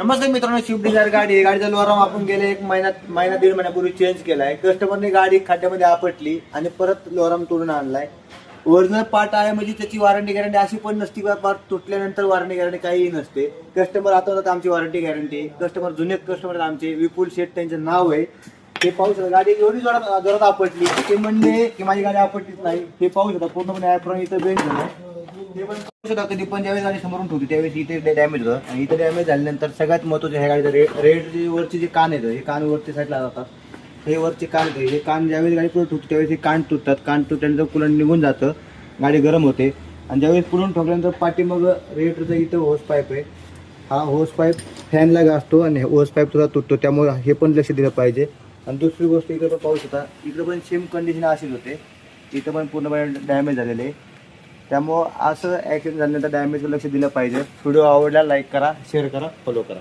नमस्ते मित्रांनो, Swift Dzire गाडी आहे. गाडीचा लोराम आपण गेले एक महिना दीड महिन्यापूर्वी चेंज केलाय. कस्टमरने गाडी खड्ड्यामध्ये आपटली आणि परत लोराम तोडून आणलाय. ओरिजिनल पार्ट आहे म्हणजे त्याची वॉरंटी गॅरंटी अशी पण नसती. पार्ट तुटल्यानंतर वॉरंटी गॅरंटी काहीही नसते. कस्टमर आता आमची वॉरंटी गॅरंटी. कस्टमर जुने कस्टमर आमचे विपुल शेठ त्यांचं नाव आहे. हे पाहू शकता गाडी एवढी जोरात आपटली ते म्हणले की माझी गाडी आपटलीच नाही. हे पाहू शकता पूर्णपणे ऍप्रॉन इथं बेंड झालं. हे पण पाहू शकता कधी पण ज्यावेळेस गाडी समोरून ठेवली त्यावेळेस इथे डॅमेज होतं आणि इथे डॅमेज झाल्यानंतर सगळ्यात महत्त्वाचं ह्या गाडीचं रेड वरची जे कान येतं हे कान वरच्या साईडला जातात. हे वरचे कान येतं हे कान ज्यावेळेस गाडी पुढे ठेवते त्यावेळेस हे कान तुटतात. कान तुटल्यानंतर कुलंट निघून जातं, गाडी गरम होते आणि ज्यावेळेस पुढून ठोकल्यानंतर पाठी मग रेडचं इथं होस पाईप आहे. हा होस पाईप फॅनला असतो आणि होस पाईप सुद्धा तुटतो, त्यामुळे हे पण लक्ष दिलं पाहिजे. आणि दुसरी गोष्ट इकडे पण पाहू शकता, इकडे पण सेम कंडिशन अशीच होते. इथं पण पूर्णपणे डॅमेज झालेले. त्यामुळं असं ॲक्सिडेंट झाल्यानंतर डॅमेजवर लक्ष दिलं पाहिजे. व्हिडिओ आवडला लाईक करा, शेअर करा, फॉलो करा.